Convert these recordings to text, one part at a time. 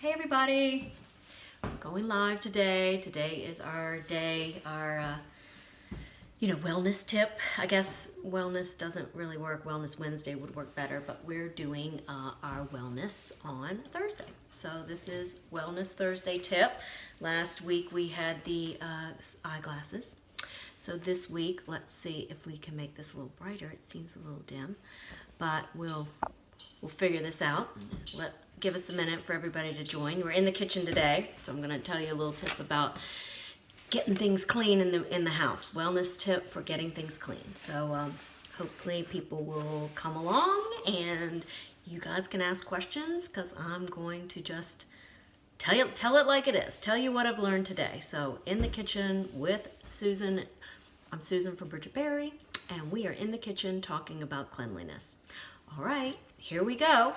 Hey everybody, we're going live today. Today is our day, our wellness tip. I guess wellness doesn't really work. Wellness Wednesday would work better, but we're doing our wellness on Thursday. So this is Wellness Thursday tip. Last week we had the eyeglasses. So this week, let's see if we can make this a little brighter. It seems a little dim, but we'll figure this out. Give us a minute for everybody to join. We're in the kitchen today, so I'm going to tell you a little tip about getting things clean in the house. Wellness tip for getting things clean. So hopefully people will come along and you guys can ask questions, because I'm going to just tell it like it is. Tell you what I've learned today. So in the kitchen with Susan. I'm Susan from Bridget Beari, and we are in the kitchen talking about cleanliness. All right, here we go.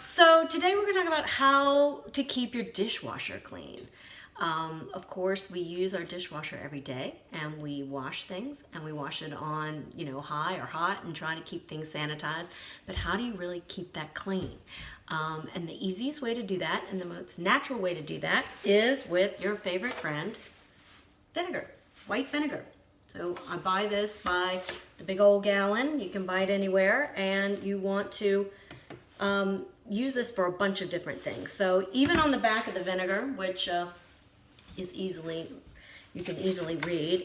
So today we're going to talk about how to keep your dishwasher clean. Of course, we use our dishwasher every day, and we wash things, and we wash it on, high or hot, and try to keep things sanitized. But how do you really keep that clean? And the easiest way to do that, and the most natural way to do that, is with your favorite friend, vinegar. White vinegar. So I buy this by the big old gallon. You can buy it anywhere, and you want to use this for a bunch of different things. So even on the back of the vinegar, which is you can easily read,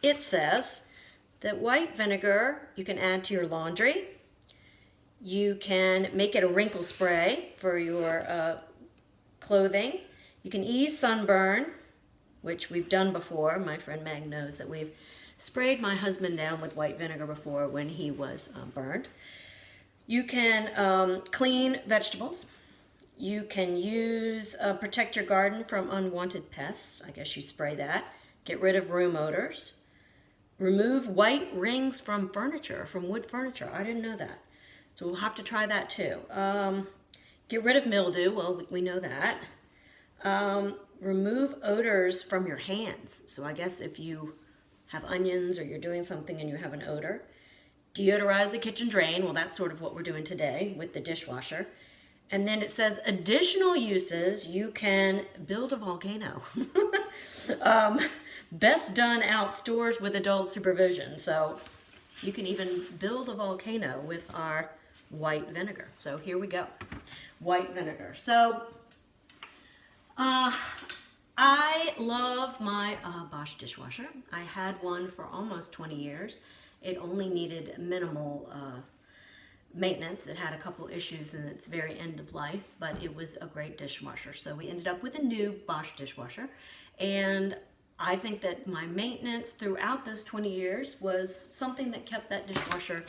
it says that white vinegar you can add to your laundry. You can make it a wrinkle spray for your clothing. You can ease sunburn, which we've done before. My friend Meg knows that we've sprayed my husband down with white vinegar before when he was burned. You can clean vegetables. You can use protect your garden from unwanted pests. I guess you spray that. Get rid of room odors. Remove white rings from furniture, from wood furniture. I didn't know that. So we'll have to try that too. Get rid of mildew. Well, we know that. Remove odors from your hands. So I guess if you have onions or you're doing something and you have an odor. Deodorize the kitchen drain. Well, that's sort of what we're doing today with the dishwasher. And then it says additional uses. You can build a volcano. Best done outdoors with adult supervision. So you can even build a volcano with our white vinegar. So here we go. White vinegar. So I love my Bosch dishwasher. I had one for almost 20 years. It only needed minimal maintenance. It had a couple issues in its very end of life, but it was a great dishwasher. So we ended up with a new Bosch dishwasher, and I think that my maintenance throughout those 20 years was something that kept that dishwasher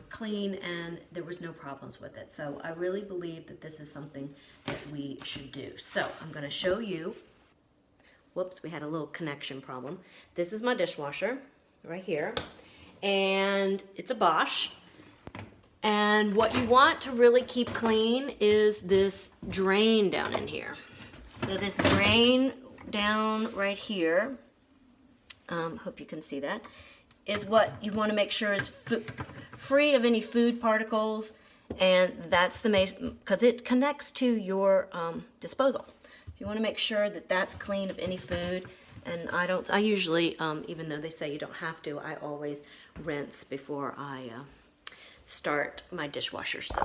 clean, and there was no problems with it. So I really believe that this is something that we should do. So I'm going to show you. Whoops, we had a little connection problem. This is my dishwasher right here, and it's a Bosch. And what you want to really keep clean is this drain down in here. So this drain down right here, hope you can see that, is what you want to make sure is free of any food particles, and that's the main, because it connects to your disposal. So you want to make sure that that's clean of any food. And I usually, even though they say you don't have to, I always rinse before I start my dishwasher. So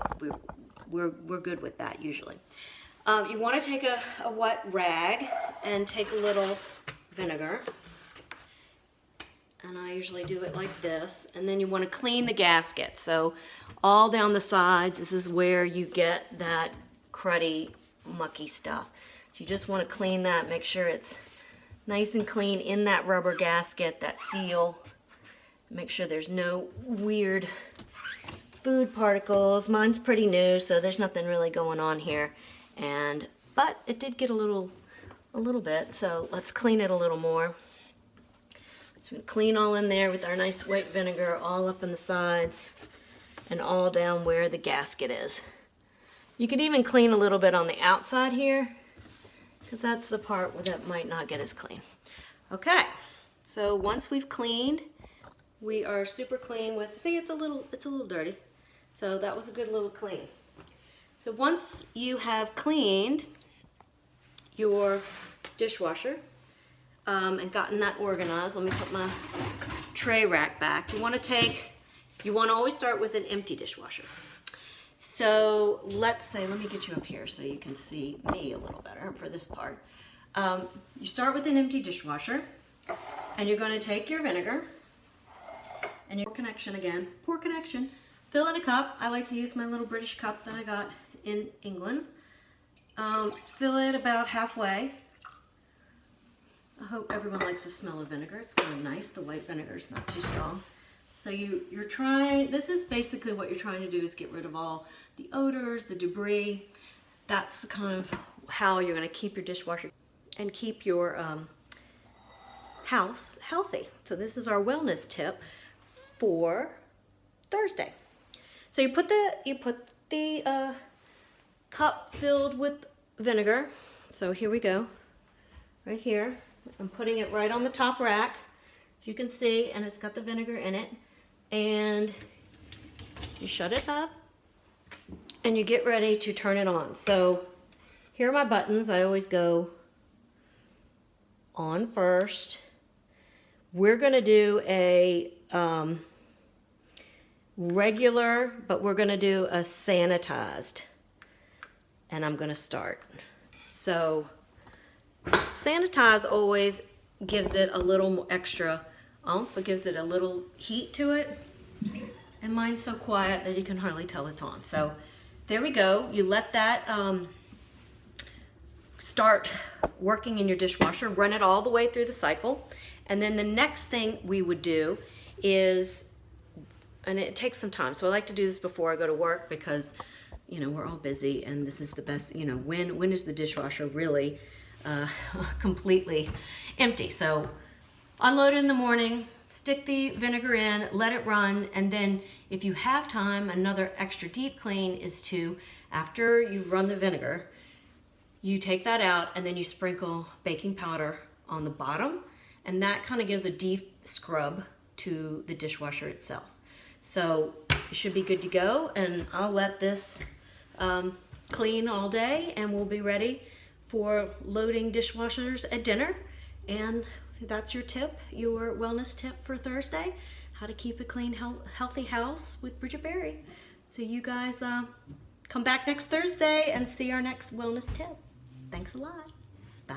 we're good with that usually. You want to take a wet rag and take a little vinegar. And I usually do it like this. And then you want to clean the gasket. So all down the sides, this is where you get that cruddy, mucky stuff. So you just want to clean that, make sure it's nice and clean in that rubber gasket, that seal. Make sure there's no weird food particles. Mine's pretty new, so there's nothing really going on here. But it did get a little bit, so let's clean it a little more. So we clean all in there with our nice white vinegar, all up in the sides and all down where the gasket is. You could even clean a little bit on the outside here, because that's the part where that might not get as clean. Okay, so once we've cleaned, we are super clean with, see, it's a little dirty. So that was a good little clean. So once you have cleaned your dishwasher and gotten that organized, let me put my tray rack back. You want to always start with an empty dishwasher. So let's say, let me get you up here so you can see me a little better for this part. You start with an empty dishwasher, and you're going to take your vinegar and your poor connection, fill in a cup. I like to use my little British cup that I got in England. Fill it about halfway. I hope everyone likes the smell of vinegar. It's kind of nice. The white vinegar is not too strong. So this is basically what you're trying to do, is get rid of all the odors, the debris. That's the kind of how you're going to keep your dishwasher and keep your house healthy. So this is our wellness tip for Thursday. So you put the cup filled with vinegar. So here we go, right here. I'm putting it right on the top rack, as you can see, and it's got the vinegar in it. And you shut it up and you get ready to turn it on. So here are my buttons. I always go on first. We're going to do a regular, but we're going to do a sanitized. And I'm going to start. So sanitize always gives it a little extra oomph. It gives it a little heat to it. And mine's so quiet that you can hardly tell it's on. So there we go. You let that start working in your dishwasher. Run it all the way through the cycle. And then the next thing we would do is, and it takes some time, so I like to do this before I go to work because, you know, we're all busy and this is the best, you know, when is the dishwasher really completely empty? So unload it in the morning, stick the vinegar in, let it run, and then if you have time, another extra deep clean is to, after you've run the vinegar, you take that out and then you sprinkle baking powder on the bottom, and that kind of gives a deep scrub to the dishwasher itself. So you should be good to go, and I'll let this clean all day and we'll be ready for loading dishwashers at dinner. And that's your tip, your wellness tip for Thursday, how to keep a clean, healthy house with Bridget Beari. So you guys come back next Thursday and see our next wellness tip. Thanks a lot. Bye.